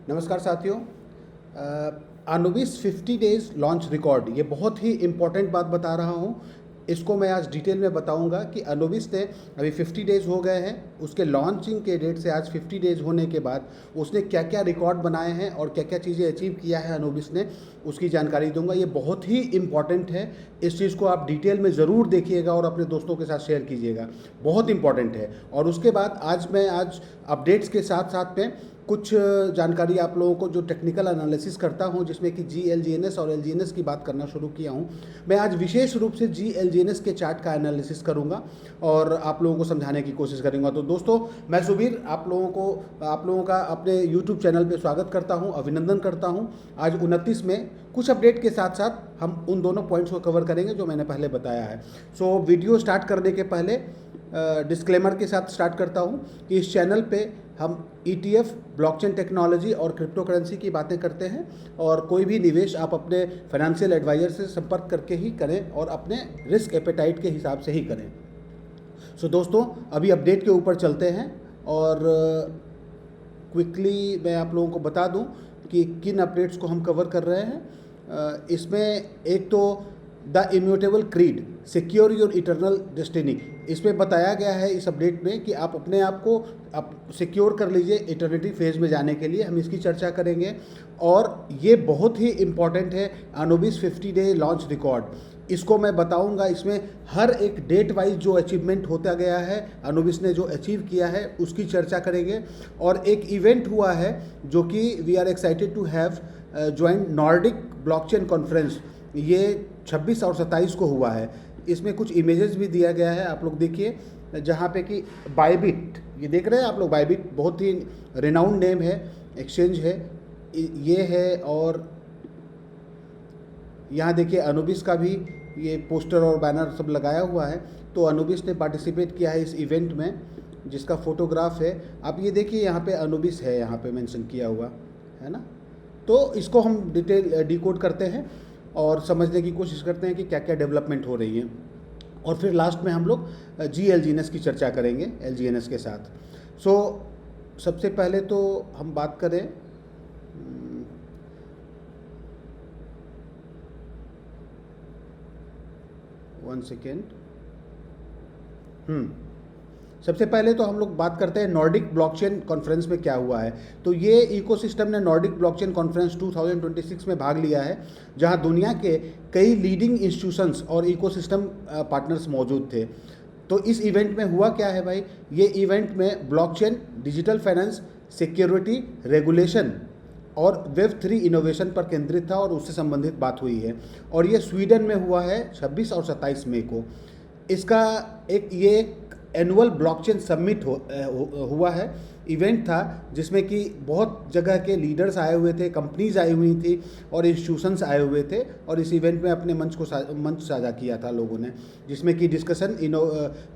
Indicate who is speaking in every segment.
Speaker 1: नमस्कार साथियों। Anubis 50 days launch record, ये बहुत ही इम्पॉर्टेंट बात बता रहा हूँ। इसको मैं आज डिटेल में बताऊंगा कि अनुबिस ने अभी 50 डेज हो गए हैं, उसके लॉन्चिंग के डेट से आज 50 डेज होने के बाद उसने क्या क्या रिकॉर्ड बनाए हैं और क्या क्या चीज़ें अचीव किया है अनुबिस ने, उसकी जानकारी दूंगा। ये बहुत ही इम्पॉर्टेंट है, इस चीज़ को आप डिटेल में ज़रूर देखिएगा और अपने दोस्तों के साथ शेयर कीजिएगा, बहुत इंपॉर्टेंट है। और उसके बाद आज अपडेट्स के साथ साथ में कुछ जानकारी आप लोगों को जो टेक्निकल एनालिसिस करता हूं, जिसमें कि GLGNS और LGNS की बात करना शुरू किया हूं। मैं आज विशेष रूप से GLGNS के चार्ट का एनालिसिस करूंगा और आप लोगों को समझाने की कोशिश करूंगा। तो दोस्तों, मैं सुबीर आप लोगों का अपने YouTube चैनल पे स्वागत करता हूं, अभिनंदन करता हूं। आज 29 में कुछ अपडेट के साथ साथ हम उन दोनों पॉइंट्स को कवर करेंगे जो मैंने पहले बताया है। सो वीडियो स्टार्ट करने के पहले डिस्क्लेमर के साथ स्टार्ट करता हूं कि इस चैनल पे हम ETF, ब्लॉकचेन टेक्नोलॉजी और क्रिप्टो करेंसी की बातें करते हैं, और कोई भी निवेश आप अपने फाइनेंशियल एडवाइजर से संपर्क करके ही करें और अपने रिस्क एपेटाइट के हिसाब से ही करें। सो दोस्तों, अभी अपडेट के ऊपर चलते हैं और क्विकली मैं आप लोगों को बता दूं कि किन अपडेट्स को हम कवर कर रहे हैं। इसमें एक तो the immutable creed, secure your eternal destiny, इसमें बताया गया है इस अपडेट में कि आप अपने आप को आप सिक्योर कर लीजिए इटर्निटी फेज में जाने के लिए। हम इसकी चर्चा करेंगे और ये बहुत ही इम्पॉर्टेंट है, अनुबिस 50 डे लॉन्च रिकॉर्ड। इसको मैं बताऊंगा, इसमें हर एक डेट वाइज जो अचीवमेंट होता गया है, अनुबिस ने जो अचीव किया है उसकी चर्चा करेंगे। और एक इवेंट हुआ है जो कि we are excited to have join Nordic blockchain conference, ये 26 और 27 को हुआ है। इसमें कुछ इमेजेस भी दिया गया है, आप लोग देखिए, जहाँ पे कि बाइबिट, ये देख रहे हैं आप लोग, बाइबिट बहुत ही रिनाउंड नेम है, एक्सचेंज है ये है। और यहाँ देखिए अनुबिस का भी ये पोस्टर और बैनर सब लगाया हुआ है। तो अनुबिस ने पार्टिसिपेट किया है इस इवेंट में, जिसका फोटोग्राफ है। आप ये देखिए, यहाँ पे अनुबिस है, यहाँ पे मेंशन किया हुआ है ना। तो इसको हम डिटेल डिकोड करते हैं और समझने की कोशिश करते हैं कि क्या क्या डेवलपमेंट हो रही है, और फिर लास्ट में हम लोग GLGNS की चर्चा करेंगे LGNS के साथ। सो सबसे पहले तो हम बात करें वन सेकेंड। सबसे पहले तो हम लोग बात करते हैं नॉर्डिक ब्लॉकचेन कॉन्फ्रेंस में क्या हुआ है। तो ये इकोसिस्टम ने नॉर्डिक ब्लॉकचेन कॉन्फ्रेंस 2026 में भाग लिया है, जहां दुनिया के कई लीडिंग इंस्टीट्यूशंस और इकोसिस्टम पार्टनर्स मौजूद थे। तो इस इवेंट में हुआ क्या है भाई, ये इवेंट में blockchain, digital finance, security, regulation और Web3 इनोवेशन पर केंद्रित था और उससे संबंधित बात हुई है। और ये स्वीडन में हुआ है 26 और 27 मई को। इसका ये एनुअल ब्लॉकचेन समिट हुआ है, इवेंट था, जिसमें कि बहुत जगह के लीडर्स आए हुए थे, कंपनीज आई हुई थी और इंस्टीट्यूशंस आए हुए थे। और इस इवेंट में अपने मंच साझा किया था लोगों ने, जिसमें कि डिस्कशन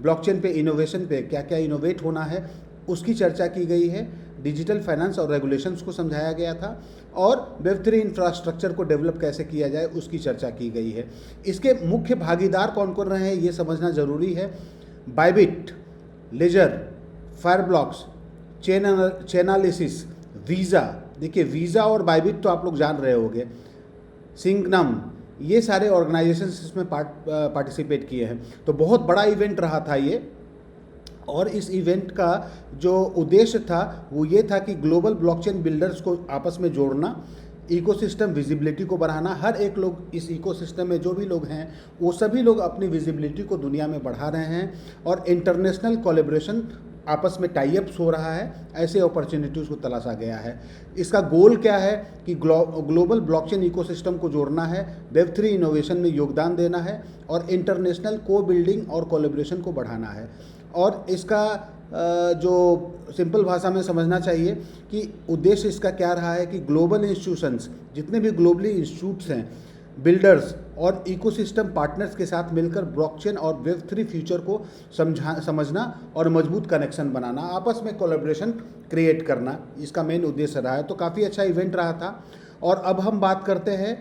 Speaker 1: ब्लॉकचेन पे, इनोवेशन पे, क्या क्या इनोवेट होना है उसकी चर्चा की गई है। डिजिटल फाइनेंस और रेगुलेशंस को समझाया गया था और Web3 इंफ्रास्ट्रक्चर को डेवलप कैसे किया जाए उसकी चर्चा की गई है। इसके मुख्य भागीदार कौन कौन रहे हैं ये समझना ज़रूरी है। बाइबिट, लेजर, फायरब्लॉक्स, चेनालिसिस, वीज़ा, देखिए वीज़ा और बाइबिट तो आप लोग जान रहे होंगे, सिंगनम, ये सारे ऑर्गेनाइजेशंस इसमें पार्टिसिपेट किए हैं। तो बहुत बड़ा इवेंट रहा था ये। और इस इवेंट का जो उद्देश्य था वो ये था कि ग्लोबल ब्लॉकचेन बिल्डर्स को आपस में जोड़ना, इकोसिस्टम विजिबिलिटी को बढ़ाना। हर एक लोग इस इकोसिस्टम में जो भी लोग हैं वो सभी लोग अपनी विजिबिलिटी को दुनिया में बढ़ा रहे हैं और इंटरनेशनल कोलैबोरेशन, आपस में टाई अप्स हो रहा है, ऐसे अपॉर्चुनिटीज़ को तलाशा गया है। इसका गोल क्या है कि ग्लोबल ब्लॉकचेन इकोसिस्टम को जोड़ना है, Web3 इनोवेशन में योगदान देना है और इंटरनेशनल को बिल्डिंग और कोलैबोरेशन को बढ़ाना है। और इसका जो सिंपल भाषा में समझना चाहिए कि उद्देश्य इसका क्या रहा है कि ग्लोबल इंस्टीट्यूशंस, जितने भी ग्लोबली इंस्टीट्यूट्स हैं, बिल्डर्स और इकोसिस्टम पार्टनर्स के साथ मिलकर ब्लॉकचेन और Web3 फ्यूचर को समझना और मजबूत कनेक्शन बनाना, आपस में कोलैबोरेशन क्रिएट करना, इसका मेन उद्देश्य रहा है। तो काफ़ी अच्छा इवेंट रहा था। और अब हम बात करते हैं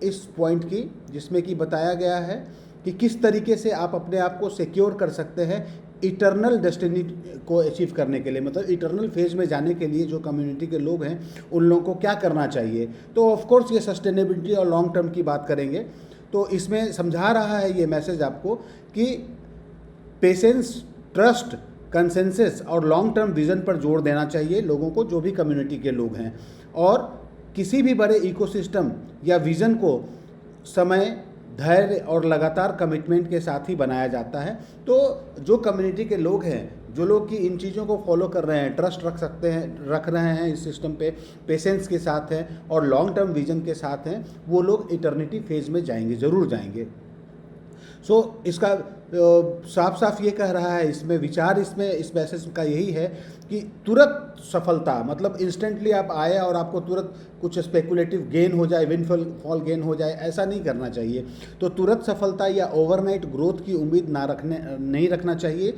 Speaker 1: इस पॉइंट की, जिसमें कि बताया गया है कि किस तरीके से आप अपने आप को सिक्योर कर सकते हैं इटर्नल डेस्टिनी को अचीव करने के लिए, मतलब इटर्नल फेज में जाने के लिए जो कम्युनिटी के लोग हैं उन लोगों को क्या करना चाहिए। तो ऑफ कोर्स ये सस्टेनेबिलिटी और लॉन्ग टर्म की बात करेंगे। तो इसमें समझा रहा है ये मैसेज आपको कि पेशेंस, ट्रस्ट, कंसेंसस और लॉन्ग टर्म विजन पर जोर देना चाहिए लोगों को, जो भी कम्युनिटी के लोग हैं। और किसी भी बड़े इकोसिस्टम या विज़न को समय, धैर्य और लगातार कमिटमेंट के साथ ही बनाया जाता है। तो जो कम्युनिटी के लोग हैं, जो लोग कि इन चीज़ों को फॉलो कर रहे हैं, ट्रस्ट रख रहे हैं इस सिस्टम पे, पेशेंस के साथ हैं और लॉन्ग टर्म विजन के साथ हैं, वो लोग इटर्निटी फेज में जाएंगे, ज़रूर जाएंगे। इसका साफ साफ ये कह रहा है, इसमें विचार, इसमें इस मैसेज का यही है कि तुरंत सफलता, मतलब इंस्टेंटली आप आए और आपको तुरंत कुछ स्पेकुलेटिव गेन हो जाए, विनफॉल गेन हो जाए, ऐसा नहीं करना चाहिए। तो तुरंत सफलता या ओवरनाइट ग्रोथ की उम्मीद नहीं रखना चाहिए।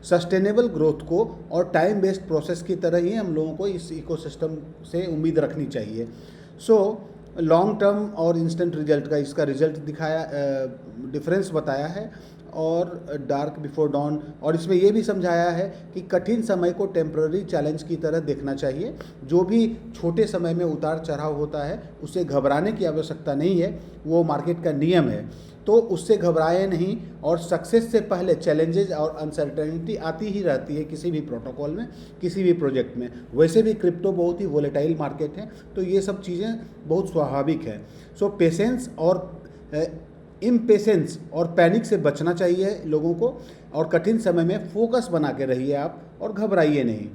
Speaker 1: सस्टेनेबल ग्रोथ को और टाइम बेस्ड प्रोसेस की तरह ही हम लोगों को इस इकोसिस्टम से उम्मीद रखनी चाहिए। लॉन्ग टर्म और इंस्टेंट रिजल्ट का इसका रिजल्ट दिखाया, डिफरेंस बताया है, और डार्क बिफोर डॉन। और इसमें यह भी समझाया है कि कठिन समय को टेम्पररी चैलेंज की तरह देखना चाहिए। जो भी छोटे समय में उतार चढ़ाव होता है उससे घबराने की आवश्यकता नहीं है, वो मार्केट का नियम है। तो उससे घबराए नहीं, और सक्सेस से पहले चैलेंजेस और अनसर्टेनिटी आती ही रहती है किसी भी प्रोटोकॉल में, किसी भी प्रोजेक्ट में। वैसे भी क्रिप्टो बहुत ही वोलेटाइल मार्केट है, तो ये सब चीज़ें बहुत स्वाभाविक है। पेशेंस और इम्पेशेंस और पैनिक से बचना चाहिए लोगों को, और कठिन समय में फोकस बना के रहिए आप और घबराइए नहीं।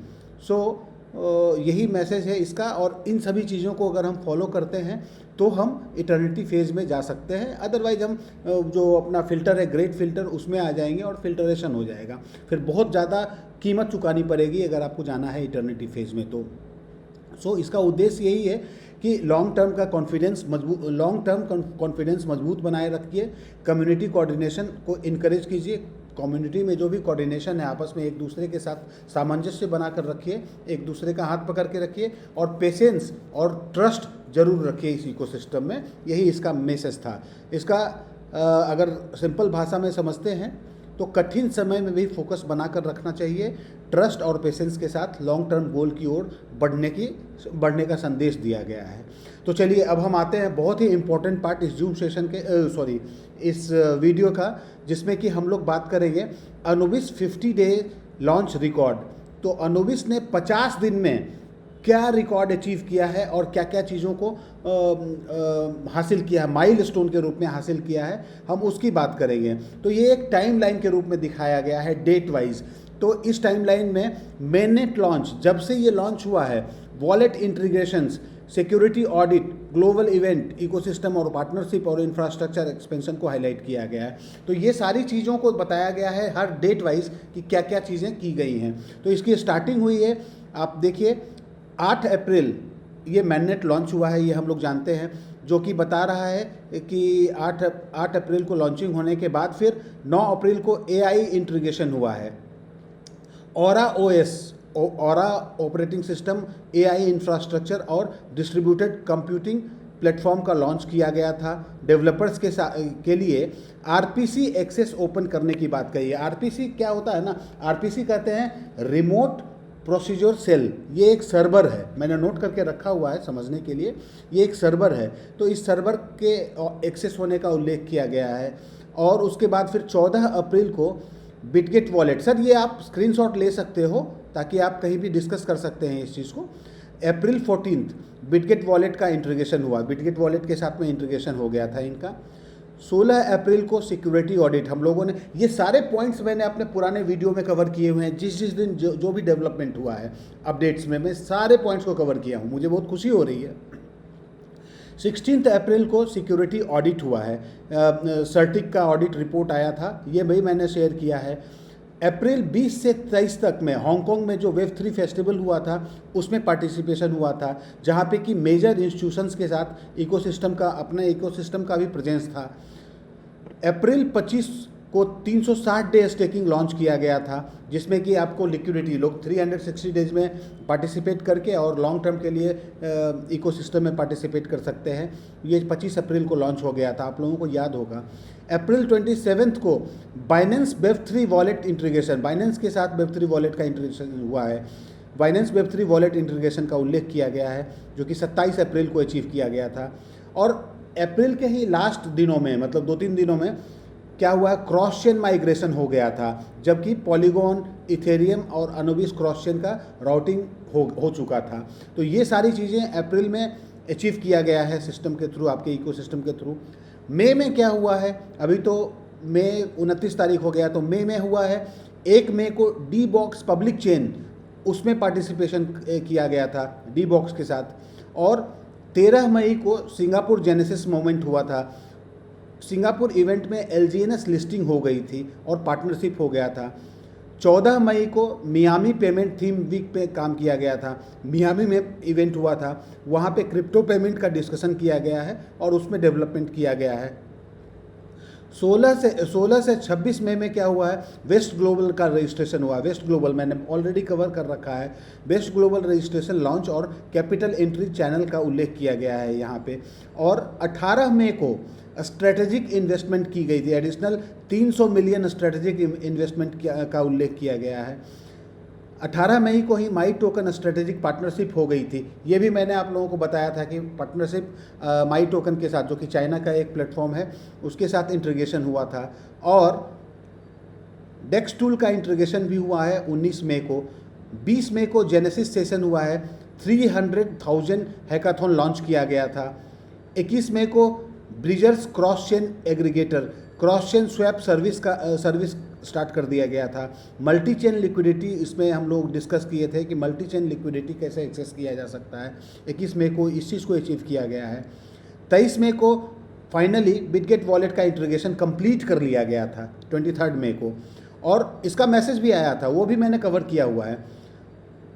Speaker 1: यही मैसेज है इसका। और इन सभी चीज़ों को अगर हम फॉलो करते हैं तो हम इटर्निटी फेज में जा सकते हैं। अदरवाइज हम जो अपना फ़िल्टर है, ग्रेट फ़िल्टर, उसमें आ जाएंगे और फिल्टरेशन हो जाएगा, फिर बहुत ज़्यादा कीमत चुकानी पड़ेगी अगर आपको जाना है इटर्निटी फेज में। तो इसका उद्देश्य यही है कि लॉन्ग टर्म कॉन्फिडेंस मजबूत बनाए रखिए, कम्युनिटी कोऑर्डिनेशन को इनकरेज कीजिए, कम्युनिटी में जो भी कोऑर्डिनेशन है आपस में एक दूसरे के साथ सामंजस्य बनाकर रखिए, एक दूसरे का हाथ पकड़ के रखिए, और पेशेंस और ट्रस्ट जरूर रखिए इस इकोसिस्टम में। यही इसका मैसेज था। इसका अगर सिंपल भाषा में समझते हैं तो कठिन समय में भी फोकस बनाकर रखना चाहिए, ट्रस्ट और पेशेंस के साथ लॉन्ग टर्म गोल की ओर बढ़ने का संदेश दिया गया है। तो चलिए अब हम आते हैं बहुत ही इम्पोर्टेंट पार्ट इस जूम सेशन के इस वीडियो का, जिसमें कि हम लोग बात करेंगे अनुबिस 50 डे लॉन्च रिकॉर्ड। तो अनुबिस ने 50 दिन में क्या रिकॉर्ड अचीव किया है और क्या क्या चीज़ों को हासिल किया है, माइलस्टोन के रूप में हासिल किया है, हम उसकी बात करेंगे। तो ये एक टाइमलाइन के रूप में दिखाया गया है डेट वाइज। तो इस टाइमलाइन में मेननेट लॉन्च, जब से ये लॉन्च हुआ है, wallet integrations, security audit, global event, ecosystem और पार्टनरशिप और इंफ्रास्ट्रक्चर एक्सपेंशन को हाईलाइट किया गया है। तो ये सारी चीज़ों को बताया गया है हर डेट वाइज कि क्या क्या चीज़ें की गई हैं। तो इसकी स्टार्टिंग हुई है, आप देखिए 8 अप्रैल ये मैननेट लॉन्च हुआ है, ये हम लोग जानते हैं, जो कि बता रहा है कि 8 अप्रैल को लॉन्चिंग होने के बाद फिर 9 अप्रैल को AI इंटीग्रेशन हुआ है। Aura operating system, AI infrastructure और डिस्ट्रीब्यूटेड कंप्यूटिंग प्लेटफॉर्म का लॉन्च किया गया था। डेवलपर्स के लिए RPC एक्सेस ओपन करने की बात कही है। RPC क्या होता है ना, RPC कहते हैं रिमोट प्रोसीजर सेल। ये एक सर्वर है, मैंने नोट करके रखा हुआ है समझने के लिए, ये एक सर्वर है। तो इस सर्वर के एक्सेस होने का उल्लेख किया गया है। और उसके बाद फिर 14 अप्रैल को बिटगेट वॉलेट, सर ये आप स्क्रीनशॉट ले सकते हो ताकि आप कहीं भी डिस्कस कर सकते हैं इस चीज़ को। अप्रैल 14 बिटगेट वॉलेट का इंटीग्रेशन हुआ, बिटगेट वॉलेट के साथ में इंटीग्रेशन हो गया था इनका। 16 अप्रैल को सिक्योरिटी ऑडिट, हम लोगों ने ये सारे पॉइंट्स मैंने अपने पुराने वीडियो में कवर किए हुए हैं। जिस दिन जो भी डेवलपमेंट हुआ है अपडेट्स में, मैं सारे पॉइंट्स को कवर किया हूँ, मुझे बहुत खुशी हो रही है। 16 अप्रैल को सिक्योरिटी ऑडिट हुआ है, सर्टिक का ऑडिट रिपोर्ट आया था, ये भी मैंने शेयर किया है। अप्रैल 20 से 23 तक में हांगकांग में जो वेब 3 फेस्टिवल हुआ था उसमें पार्टिसिपेशन हुआ था, जहाँ पे कि मेजर इंस्टीट्यूशंस के साथ अपने इकोसिस्टम का भी प्रेजेंस था। अप्रैल 25 को 360 डे स्टेकिंग लॉन्च किया गया था, जिसमें कि आपको लिक्विडिटी लोग 360 डेज में पार्टिसिपेट करके और लॉन्ग टर्म के लिए इकोसिस्टम में पार्टिसिपेट कर सकते हैं। ये 25 अप्रैल को लॉन्च हो गया था, आप लोगों को याद होगा। अप्रैल 27 को Binance Web3 wallet integration, Binance के साथ वेब3 वॉलेट का इंटीग्रेशन हुआ है। बाइनेंस वेब3 वॉलेट इंटीग्रेशन का उल्लेख किया गया है, जो कि 27 अप्रैल को अचीव किया गया था। और अप्रैल के ही लास्ट दिनों में, मतलब 2-3 दिनों में क्या हुआ, क्रॉस चेन माइग्रेशन हो गया था, जबकि पॉलीगॉन, इथेरियम और अनुबिस क्रॉस चेन का राउटिंग हो चुका था। तो ये सारी चीज़ें अप्रैल में अचीव किया गया है सिस्टम के थ्रू, आपके इकोसिस्टम के थ्रू। मई में क्या हुआ है, अभी तो मई 29 तारीख हो गया, तो मई में हुआ है 1 मई को डी बॉक्स पब्लिक चेन, उसमें पार्टिसिपेशन किया गया था डी बॉक्स के साथ। और 13 मई को सिंगापुर जेनेसिस मोमेंट हुआ था। सिंगापुर इवेंट में LGNS लिस्टिंग हो गई थी और पार्टनरशिप हो गया था। 14 मई को मियामी पेमेंट थीम वीक पे काम किया गया था। मियामी में इवेंट हुआ था, वहाँ पे क्रिप्टो पेमेंट का डिस्कशन किया गया है और उसमें डेवलपमेंट किया गया है। 16 से 26 मई में क्या हुआ है, वेस्ट ग्लोबल का रजिस्ट्रेशन हुआ। वेस्ट ग्लोबल मैंने ऑलरेडी कवर कर रखा है। वेस्ट ग्लोबल रजिस्ट्रेशन लॉन्च और कैपिटल एंट्री चैनल का उल्लेख किया गया है यहाँ पे। और 18 मई को स्ट्रेटेजिक इन्वेस्टमेंट की गई थी, एडिशनल 300 मिलियन स्ट्रेटेजिक इन्वेस्टमेंट का उल्लेख किया गया है। 18 मई को ही माई टोकन स्ट्रेटेजिक पार्टनरशिप हो गई थी। ये भी मैंने आप लोगों को बताया था कि पार्टनरशिप माई टोकन के साथ, जो कि चाइना का एक प्लेटफॉर्म है, उसके साथ इंटीग्रेशन हुआ था। और डेक्स टूल का इंटीग्रेशन भी हुआ है 19 मई को। 20 मई को जेनेसिस सेशन हुआ है, 300,000 हैकाथॉन लॉन्च किया गया था। 21 मई को bridgers cross chain aggregator, cross chain swap service start कर दिया गया था। मल्टी चेन लिक्विडिटी, इसमें हम लोग डिस्कस किए थे कि मल्टी चेन लिक्विडिटी कैसे एक्सेस किया जा सकता है। 21 मई को इस चीज़ को अचीव किया गया है। 23 मई को फाइनली बिटगेट वॉलेट का इंटीग्रेशन कंप्लीट कर लिया गया था 23 मई को, और इसका मैसेज भी आया था, वो भी मैंने कवर किया हुआ है।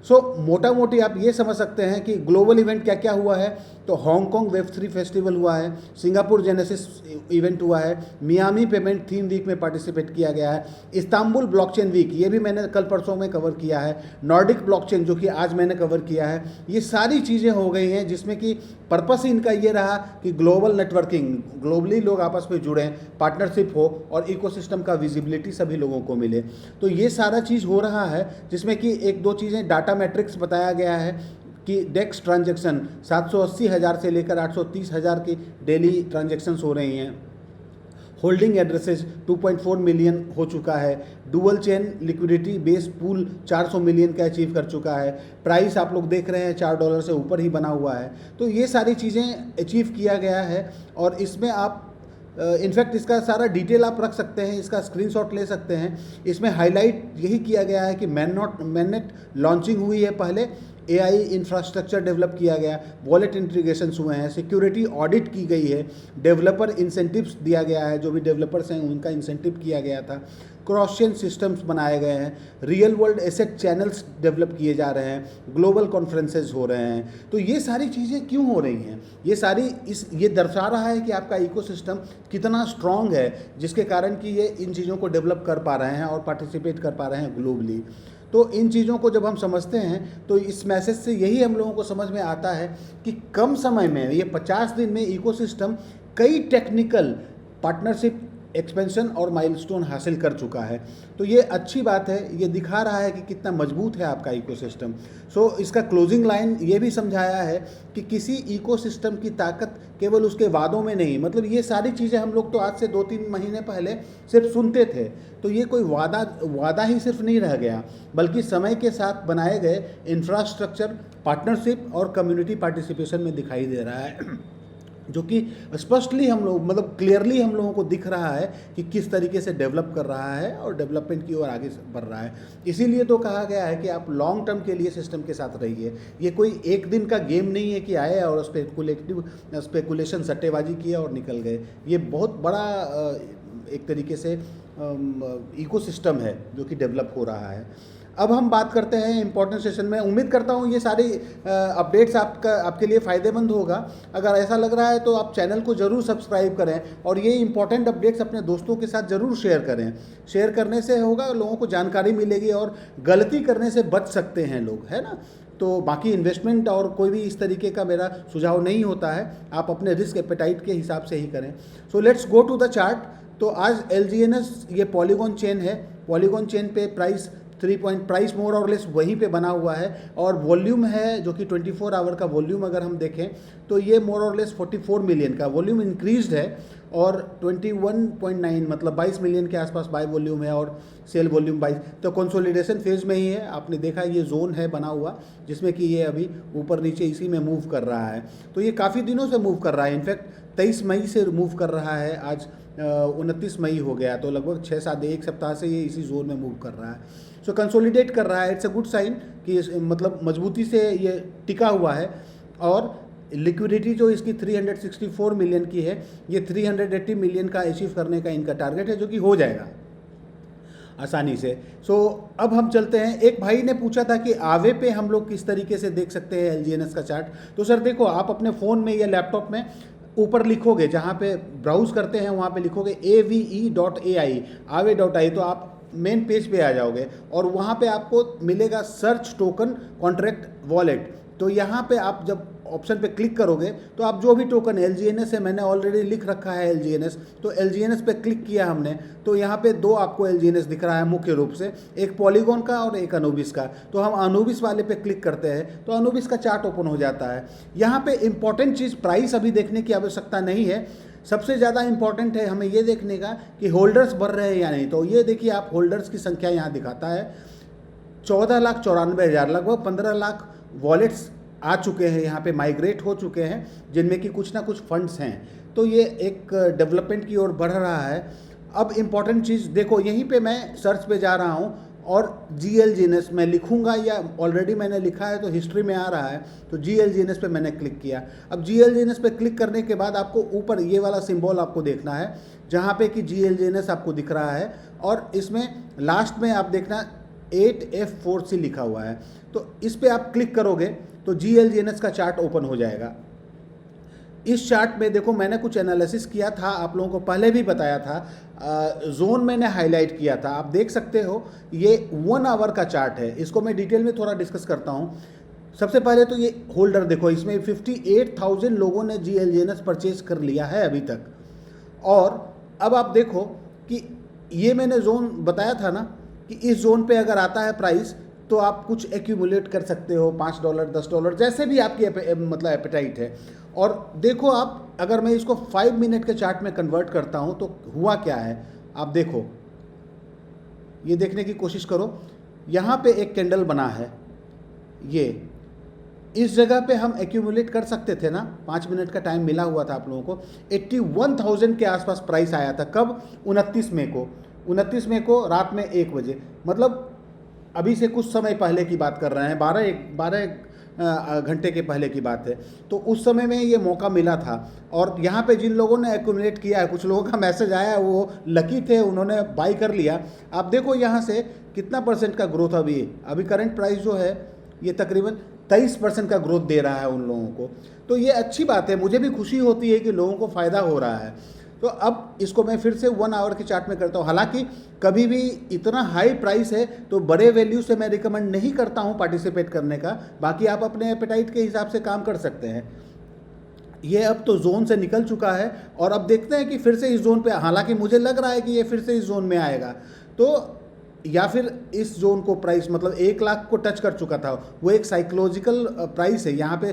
Speaker 1: मोटा मोटी आप ये समझ सकते हैं कि ग्लोबल इवेंट क्या क्या हुआ है। तो हांगकांग वेब3 फेस्टिवल हुआ है, सिंगापुर जेनेसिस इवेंट हुआ है, मियामी पेमेंट थीम वीक में पार्टिसिपेट किया गया है, इस्तांबुल ब्लॉकचेन वीक, ये भी मैंने कल परसों में कवर किया है, नॉर्डिक ब्लॉकचेन जो कि आज मैंने कवर किया है। ये सारी चीज़ें हो गई हैं जिसमें कि पर्पस इनका ये रहा कि ग्लोबल नेटवर्किंग, ग्लोबली लोग आपस में जुड़ें, पार्टनरशिप हो और इकोसिस्टम का विजिबिलिटी सभी लोगों को मिले। तो ये सारा चीज़ हो रहा है, जिसमें कि 1-2 चीज़ें डाटा मैट्रिक्स बताया गया है कि डेक्स ट्रांजैक्शन 780,000 से लेकर 830,000 की डेली ट्रांजैक्शंस हो रही हैं। होल्डिंग एड्रेसेस 2.4 मिलियन हो चुका है। Dual chain liquidity base pool 400 million का अचीव कर चुका है। प्राइस आप लोग देख रहे हैं $4 से ऊपर ही बना हुआ है। तो ये सारी चीज़ें अचीव किया गया है, और इसमें आप इनफैक्ट इसका सारा डिटेल आप रख सकते हैं, इसका स्क्रीनशॉट ले सकते हैं। इसमें हाईलाइट यही किया गया है कि मैननेट लॉन्चिंग हुई है पहले, AI इंफ्रास्ट्रक्चर डेवलप किया गया, वॉलेट इंटीग्रेशंस हुए हैं, सिक्योरिटी ऑडिट की गई है, डेवलपर इंसेंटिव्स दिया गया है, जो भी डेवलपर्स हैं उनका इंसेंटिव किया गया था, क्रॉस चेन सिस्टम्स बनाए गए हैं, real world asset channels develop किए जा रहे हैं, ग्लोबल कॉन्फ्रेंसेज हो रहे हैं। तो ये सारी चीज़ें क्यों हो रही हैं, ये सारी ये दर्शा रहा है कि आपका इकोसिस्टम कितना स्ट्रांग है, जिसके कारण कि ये इन चीज़ों को डेवलप कर पा रहे हैं और पार्टिसिपेट कर पा रहे हैं ग्लोबली। तो इन चीज़ों को जब हम समझते हैं तो इस मैसेज से यही हम लोगों को समझ में आता है कि कम समय में, ये 50 दिन में इकोसिस्टम कई टेक्निकल पार्टनरशिप एक्सपेंशन और माइलस्टोन हासिल कर चुका है। तो ये अच्छी बात है, ये दिखा रहा है कि कितना मजबूत है आपका इकोसिस्टम। इसका क्लोजिंग लाइन ये भी समझाया है कि किसी इकोसिस्टम की ताकत केवल उसके वादों में नहीं, मतलब ये सारी चीज़ें हम लोग तो आज से 2-3 महीने पहले सिर्फ सुनते थे, तो ये कोई वादा ही सिर्फ नहीं रह गया, बल्कि समय के साथ बनाए गए इंफ्रास्ट्रक्चर, पार्टनरशिप और कम्युनिटी पार्टिसिपेशन में दिखाई दे रहा है, जो कि स्पष्टली हम लोग, मतलब क्लियरली हम लोगों को दिख रहा है कि किस तरीके से डेवलप कर रहा है और डेवलपमेंट की ओर आगे बढ़ रहा है। इसीलिए तो कहा गया है कि आप लॉन्ग टर्म के लिए सिस्टम के साथ रहिए। ये कोई एक दिन का गेम नहीं है कि आए और स्पेकुलेशन सट्टेबाजी किया और निकल गए। ये बहुत बड़ा एक तरीके से इकोसिस्टम है जो कि डेवलप हो रहा है। अब हम बात करते हैं इंपॉर्टेंट सेशन में। उम्मीद करता हूँ ये सारी अपडेट्स आपके लिए फ़ायदेमंद होगा। अगर ऐसा लग रहा है तो आप चैनल को ज़रूर सब्सक्राइब करें और ये इंपॉर्टेंट अपडेट्स अपने दोस्तों के साथ ज़रूर शेयर करें। शेयर करने से होगा, लोगों को जानकारी मिलेगी और गलती करने से बच सकते हैं लोग, है ना। तो बाकी इन्वेस्टमेंट और कोई भी इस तरीके का मेरा सुझाव नहीं होता है, आप अपने रिस्क एपेटाइट के हिसाब से ही करें। So let's go to the chart. तो आज LGNS ये पॉलीगॉन चेन है, पॉलीगॉन चेन पे प्राइस प्राइस मोर और लेस वहीं पे बना हुआ है और वॉल्यूम है जो कि 24 आवर का वॉल्यूम अगर हम देखें तो ये मोर और लेस 44 मिलियन का वॉल्यूम इंक्रीज्ड है और 21.9 मतलब 22 मिलियन के आसपास बाय वॉल्यूम है और सेल वॉल्यूम 22। तो कंसोलिडेशन फेज में ही है। आपने देखा ये जोन है बना हुआ जिसमें कि ये अभी ऊपर नीचे इसी में मूव कर रहा है। तो ये काफ़ी दिनों से मूव कर रहा है, इनफैक्ट 23 मई से मूव कर रहा है, आज 29 मई हो गया, तो लगभग 6-7 एक सप्ताह से ये इसी जोन में मूव कर रहा है। सो कंसोलिडेट कर रहा है, इट्स अ गुड साइन कि मतलब मजबूती से ये टिका हुआ है। और लिक्विडिटी जो इसकी 364 मिलियन की है, ये 380 मिलियन का अचीव करने का इनका टारगेट है, जो कि हो जाएगा आसानी से। सो अब हम चलते हैं। एक भाई ने पूछा था कि आवे पे हम लोग किस तरीके से देख सकते हैं LGNS का चार्ट। तो सर देखो, आप अपने फ़ोन में या लैपटॉप में ऊपर लिखोगे, जहाँ पे ब्राउज करते हैं वहाँ पे लिखोगे ave.ai आवे.ai, तो आप मेन पेज पे आ जाओगे और वहाँ पे आपको मिलेगा सर्च टोकन कॉन्ट्रैक्ट वॉलेट। तो यहाँ पे आप जब ऑप्शन पे क्लिक करोगे तो आप जो भी टोकन LGNS है, मैंने ऑलरेडी लिख रखा है LGNS, तो LGNS पे क्लिक किया हमने तो यहाँ पे दो आपको LGNS दिख रहा है मुख्य रूप से, एक पॉलीगॉन का और एक अनुबिस का। तो हम अनुबिस वाले पे क्लिक करते हैं तो अनुबिस का चार्ट ओपन हो जाता है। यहाँ पे इंपॉर्टेंट चीज़ प्राइस अभी देखने की आवश्यकता नहीं है, सबसे ज़्यादा इंपॉर्टेंट है हमें ये देखने का कि होल्डर्स बढ़ रहे हैं या नहीं। तो ये देखिए, आप होल्डर्स की संख्या यहाँ दिखाता है 14,94,000, लगभग 15 लाख वॉलेट्स आ चुके हैं, यहाँ पे माइग्रेट हो चुके हैं, जिनमें कि कुछ ना कुछ फंड्स हैं। तो ये एक डेवलपमेंट की ओर बढ़ रहा है। अब इम्पॉर्टेंट चीज़ देखो, यहीं पे मैं सर्च पे जा रहा हूँ और GLGNS मैं लिखूंगा, या ऑलरेडी मैंने लिखा है तो हिस्ट्री में आ रहा है, तो GLGNS पे मैंने क्लिक किया। अब GLGNS पे क्लिक करने के बाद आपको ऊपर ये वाला सिंबल आपको देखना है, जहाँ पे कि GLGNS आपको दिख रहा है और इसमें लास्ट में आप देखना 8F4C लिखा हुआ है। तो इस पे आप क्लिक करोगे तो GLGNS का चार्ट ओपन हो जाएगा। इस चार्ट में देखो, मैंने कुछ एनालिसिस किया था, आप लोगों को पहले भी बताया था, जोन मैंने हाईलाइट किया था, आप देख सकते हो ये 1 आवर का चार्ट है। इसको मैं डिटेल में थोड़ा डिस्कस करता हूँ। सबसे पहले तो ये होल्डर देखो, इसमें 58,000 लोगों ने GLGNS परचेज कर लिया है अभी तक। और अब आप देखो कि ये मैंने जोन बताया था ना कि इस जोन पे अगर आता है प्राइस तो आप कुछ एक्यूमुलेट कर सकते हो, $5 $10 जैसे भी आपकी मतलब एपेटाइट है। और देखो आप, अगर मैं इसको 5 मिनट के चार्ट में कन्वर्ट करता हूँ तो हुआ क्या है, आप देखो, ये देखने की कोशिश करो। यहाँ पे एक कैंडल बना है, ये इस जगह पे हम एक्यूमुलेट कर सकते थे ना, 5 मिनट का टाइम मिला हुआ था आप लोगों को। 81,000 के आसपास प्राइस आया था, कब? 29 मई को। 29 मई को रात में 1 बजे, मतलब अभी से कुछ समय पहले की बात कर रहे हैं, 12 घंटे के पहले की बात है। तो उस समय में ये मौका मिला था। और यहाँ पे जिन लोगों ने एक्यूमुलेट किया है, कुछ लोगों का मैसेज आया, वो लकी थे, उन्होंने बाई कर लिया। आप देखो यहाँ से कितना % का ग्रोथ अभी करंट प्राइस जो है ये तकरीबन 23% का ग्रोथ दे रहा है उन लोगों को। तो ये अच्छी बात है, मुझे भी खुशी होती है कि लोगों को फ़ायदा हो रहा है। तो अब इसको मैं फिर से 1 आवर के चार्ट में करता हूँ। हालांकि कभी भी इतना हाई प्राइस है तो बड़े वैल्यू से मैं रिकमेंड नहीं करता हूँ पार्टिसिपेट करने का, बाकी आप अपने एपेटाइट के हिसाब से काम कर सकते हैं। ये अब तो जोन से निकल चुका है और अब देखते हैं कि फिर से इस जोन पे, हालांकि मुझे लग रहा है कि ये फिर से इस जोन में आएगा, तो या फिर इस जोन को प्राइस मतलब 1 लाख को टच कर चुका था, वो एक साइकोलॉजिकल प्राइस है। यहाँ पे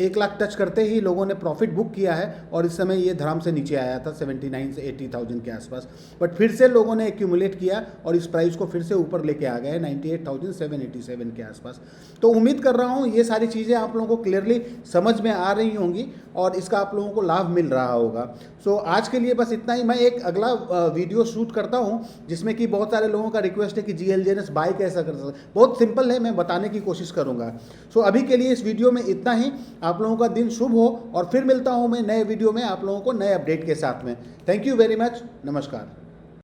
Speaker 1: 1 लाख टच करते ही लोगों ने प्रॉफिट बुक किया है और इस समय ये धड़ाम से नीचे आया था 79 से 80,000 के आसपास। बट फिर से लोगों ने एक्यूमुलेट किया और इस प्राइस को फिर से ऊपर लेके आ गए 98,787 के आसपास। तो उम्मीद कर रहा हूँ ये सारी चीज़ें आप लोगों को क्लियरली समझ में आ रही होंगी और इसका आप लोगों को लाभ मिल रहा होगा। सो आज के लिए बस इतना ही। मैं एक अगला वीडियो शूट करता हूँ जिसमें कि बहुत सारे लोगों का रिक्वेस्ट है कि GLGNS बाय कैसा कर सकते। बहुत सिंपल है, मैं बताने की कोशिश करूँगा। सो अभी के लिए इस वीडियो में इतना ही। आप लोगों का दिन शुभ हो और फिर मिलता हूँ मैं नए वीडियो में आप लोगों को नए अपडेट के साथ में। थैंक यू वेरी मच, नमस्कार।